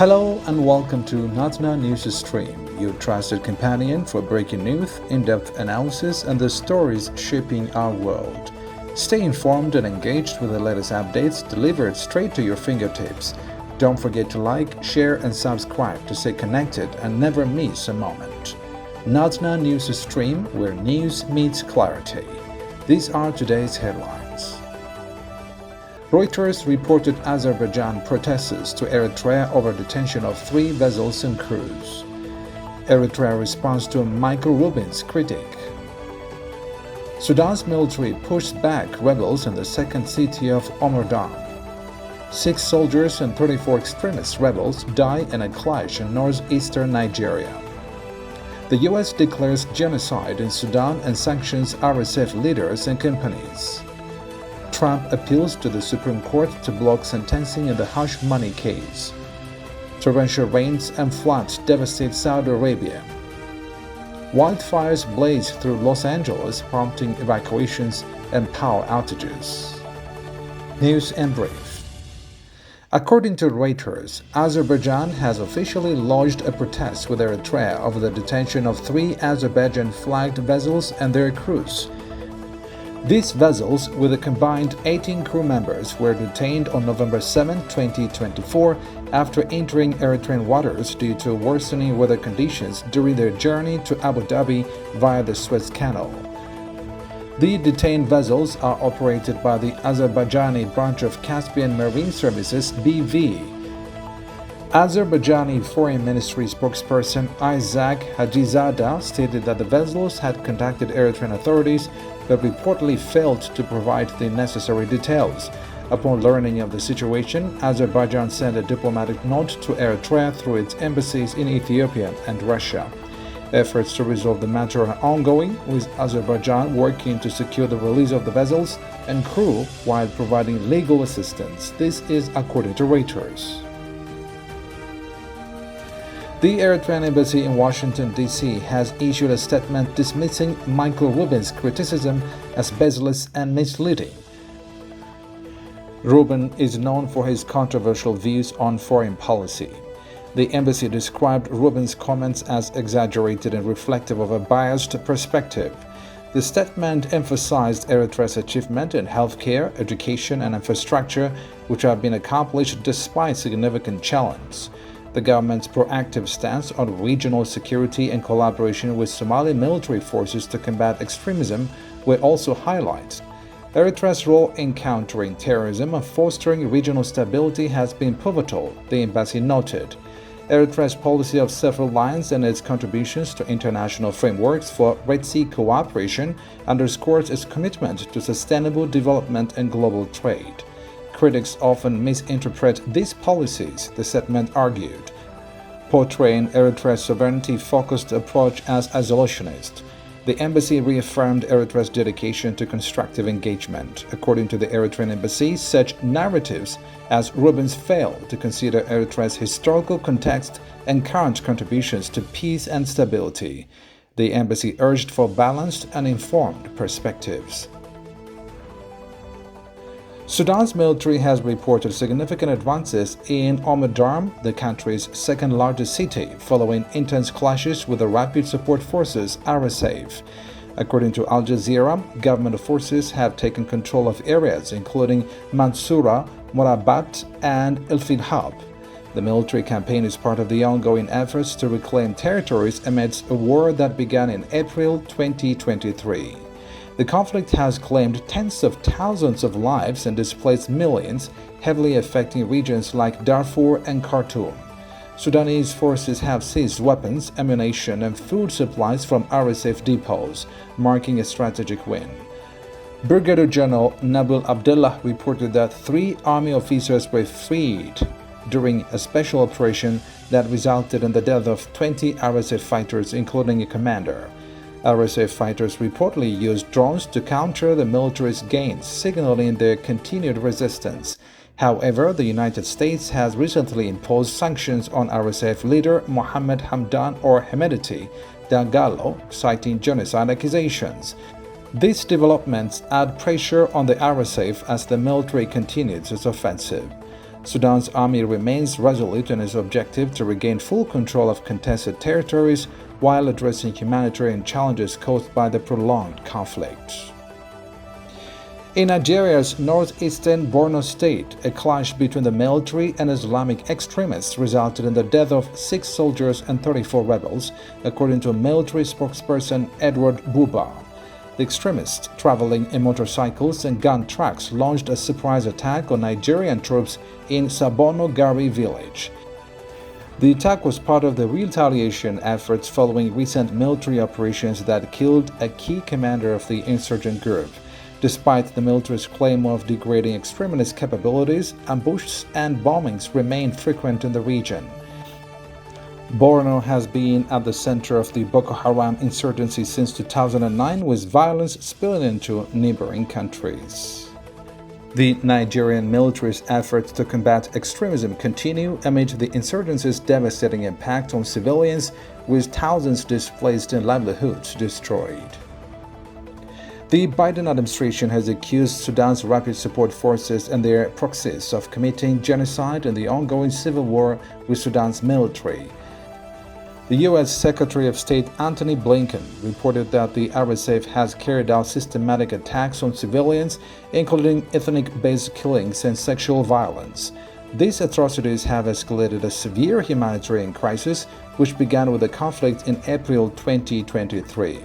Hello and welcome to Natna News Stream, your trusted companion for breaking news, in-depth analysis, and the stories shaping our world. Stay informed and engaged with the latest updates delivered straight to your fingertips. Don't forget to like, share, and subscribe to stay connected and never miss a moment. Natna News Stream, where news meets clarity. These are today's headlines. Reuters reported Azerbaijan protests to Eritrea over detention of 3 vessels and crews. Eritrea responds to Michael Rubin's critic. Sudan's military pushed back rebels in the second city of Omdurman. 6 soldiers and 34 extremist rebels die in a clash in northeastern Nigeria. The U.S. declares genocide in Sudan and sanctions RSF leaders and companies. Trump appeals to the Supreme Court to block sentencing in the hush money case. Torrential rains and floods devastate Saudi Arabia. Wildfires blaze through Los Angeles, prompting evacuations and power outages. News in brief. According to Reuters, Azerbaijan has officially lodged a protest with Eritrea over the detention of 3 Azerbaijan-flagged vessels and their crews. These vessels, with a combined 18 crew members, were detained on November 7, 2024, after entering Eritrean waters due to worsening weather conditions during their journey to Abu Dhabi via the Suez Canal. The detained vessels are operated by the Azerbaijani branch of Caspian Marine Services (BV). Azerbaijani Foreign Ministry spokesperson Isaac Hajizada stated that the vessels had contacted Eritrean authorities but reportedly failed to provide the necessary details. Upon learning of the situation, Azerbaijan sent a diplomatic note to Eritrea through its embassies in Ethiopia and Russia. Efforts to resolve the matter are ongoing, with Azerbaijan working to secure the release of the vessels and crew while providing legal assistance. This is according to Reuters. The Eritrean embassy in Washington, D.C. has issued a statement dismissing Michael Rubin's criticism as baseless and misleading. Rubin is known for his controversial views on foreign policy. The embassy described Rubin's comments as exaggerated and reflective of a biased perspective. The statement emphasized Eritrea's achievement in healthcare, education, and infrastructure, which have been accomplished despite significant challenges. The government's proactive stance on regional security and collaboration with Somali military forces to combat extremism were also highlighted. Eritrea's role in countering terrorism and fostering regional stability has been pivotal, the embassy noted. Eritrea's policy of self-reliance and its contributions to international frameworks for Red Sea cooperation underscores its commitment to sustainable development and global trade. Critics often misinterpret these policies, the statement argued, portraying Eritrea's sovereignty-focused approach as isolationist. The embassy reaffirmed Eritrea's dedication to constructive engagement. According to the Eritrean embassy, such narratives as Rubin's fail to consider Eritrea's historical context and current contributions to peace and stability. The embassy urged for balanced and informed perspectives. Sudan's military has reported significant advances in Omdurman, the country's second-largest city, following intense clashes with the Rapid Support Forces (RSF). According to Al Jazeera, government forces have taken control of areas including Mansoura, Morabat, and El Fidhab. The military campaign is part of the ongoing efforts to reclaim territories amidst a war that began in April 2023. The conflict has claimed tens of thousands of lives and displaced millions, heavily affecting regions like Darfur and Khartoum. Sudanese forces have seized weapons, ammunition, and food supplies from RSF depots, marking a strategic win. Brigadier General Nabil Abdullah reported that 3 army officers were freed during a special operation that resulted in the death of 20 RSF fighters, including a commander. RSF fighters reportedly used drones to counter the military's gains, signaling their continued resistance. However, the United States has recently imposed sanctions on RSF leader Mohammed Hamdan or Hemedti Dagalo, citing genocide accusations. These developments add pressure on the RSF as the military continues its offensive. Sudan's army remains resolute in its objective to regain full control of contested territories while addressing humanitarian challenges caused by the prolonged conflict. In Nigeria's northeastern Borno state, a clash between the military and Islamic extremists resulted in the death of 6 soldiers and 34 rebels, according to military spokesperson Edward Buba. The extremists, traveling in motorcycles and gun trucks, launched a surprise attack on Nigerian troops in Sabono Gari village. The attack was part of the retaliation efforts following recent military operations that killed a key commander of the insurgent group. Despite the military's claim of degrading extremist capabilities, ambushes and bombings remain frequent in the region. Borno has been at the center of the Boko Haram insurgency since 2009, with violence spilling into neighboring countries. The Nigerian military's efforts to combat extremism continue amid the insurgency's devastating impact on civilians, with thousands displaced and livelihoods destroyed. The Biden administration has accused Sudan's Rapid Support Forces and their proxies of committing genocide in the ongoing civil war with Sudan's military. The U.S. Secretary of State Antony Blinken reported that the RSF has carried out systematic attacks on civilians, including ethnic-based killings and sexual violence. These atrocities have escalated a severe humanitarian crisis, which began with the conflict in April 2023.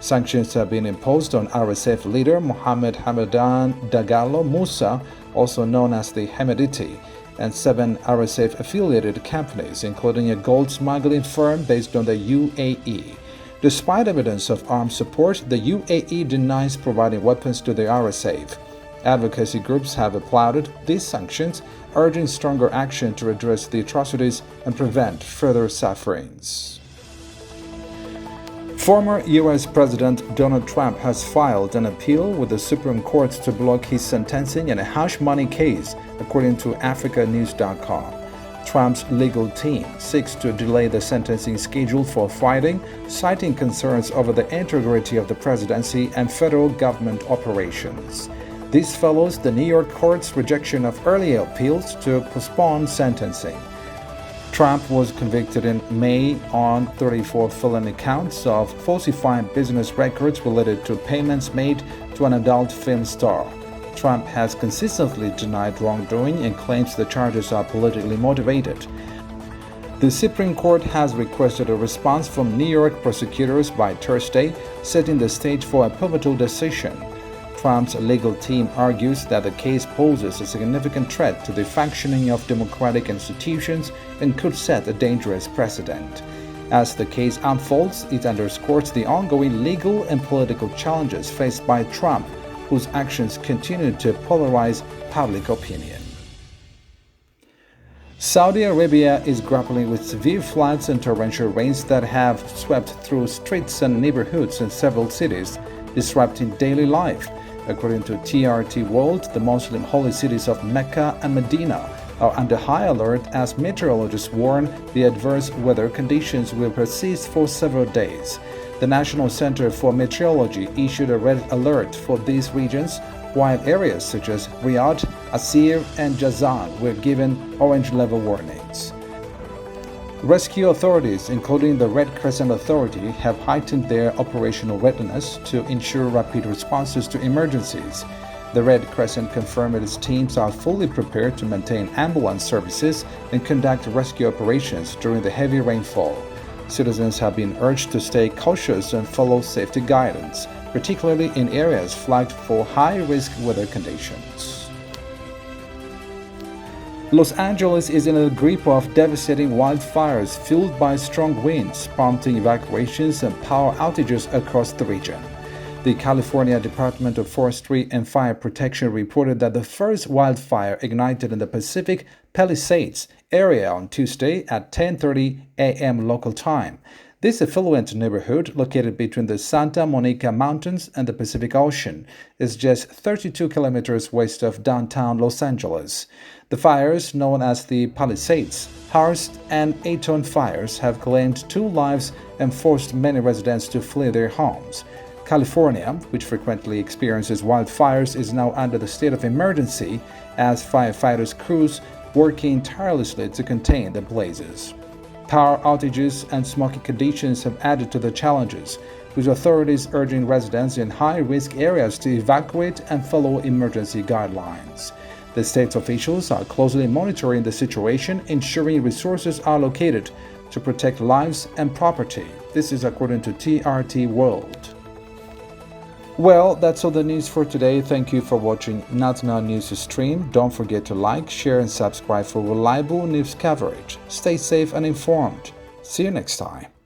Sanctions have been imposed on RSF leader Mohamed Hamadan Dagalo Musa, also known as the Hemedti, and 7 RSF-affiliated companies, including a gold smuggling firm based on the UAE. Despite evidence of armed support, the UAE denies providing weapons to the RSF. Advocacy groups have applauded these sanctions, urging stronger action to address the atrocities and prevent further sufferings. Former U.S. President Donald Trump has filed an appeal with the Supreme Court to block his sentencing in a hush money case, according to AfricaNews.com. Trump's legal team seeks to delay the sentencing schedule for Friday, citing concerns over the integrity of the presidency and federal government operations. This follows the New York court's rejection of earlier appeals to postpone sentencing. Trump was convicted in May on 34 felony counts of falsifying business records related to payments made to an adult film star. Trump has consistently denied wrongdoing and claims the charges are politically motivated. The Supreme Court has requested a response from New York prosecutors by Thursday, setting the stage for a pivotal decision. Trump's legal team argues that the case poses a significant threat to the functioning of democratic institutions and could set a dangerous precedent. As the case unfolds, it underscores the ongoing legal and political challenges faced by Trump, whose actions continue to polarize public opinion. Saudi Arabia is grappling with severe floods and torrential rains that have swept through streets and neighborhoods in several cities, disrupting daily life. According to TRT World, the Muslim holy cities of Mecca and Medina are under high alert as meteorologists warn the adverse weather conditions will persist for several days. The National Center for Meteorology issued a red alert for these regions, while areas such as Riyadh, Asir, and Jazan were given orange level warnings. Rescue authorities, including the Red Crescent Authority, have heightened their operational readiness to ensure rapid responses to emergencies. The Red Crescent confirmed its teams are fully prepared to maintain ambulance services and conduct rescue operations during the heavy rainfall. Citizens have been urged to stay cautious and follow safety guidance, particularly in areas flagged for high-risk weather conditions. Los Angeles is in the grip of devastating wildfires fueled by strong winds, prompting evacuations and power outages across the region. The California Department of Forestry and Fire Protection reported that the first wildfire ignited in the Pacific Palisades area on Tuesday at 10:30 a.m. local time. This affluent neighborhood, located between the Santa Monica Mountains and the Pacific Ocean, is just 32 kilometers west of downtown Los Angeles. The fires, known as the Palisades, Hearst, and Eaton fires, have claimed 2 lives and forced many residents to flee their homes. California, which frequently experiences wildfires, is now under the state of emergency as firefighters' crews working tirelessly to contain the blazes. Power outages and smoky conditions have added to the challenges, with authorities urging residents in high-risk areas to evacuate and follow emergency guidelines. The state's officials are closely monitoring the situation, ensuring resources are allocated to protect lives and property. This is according to TRT World. Well, that's all the news for today. Thank you for watching National News Stream. Don't forget to like, share, and subscribe for reliable news coverage. Stay safe and informed. See you next time.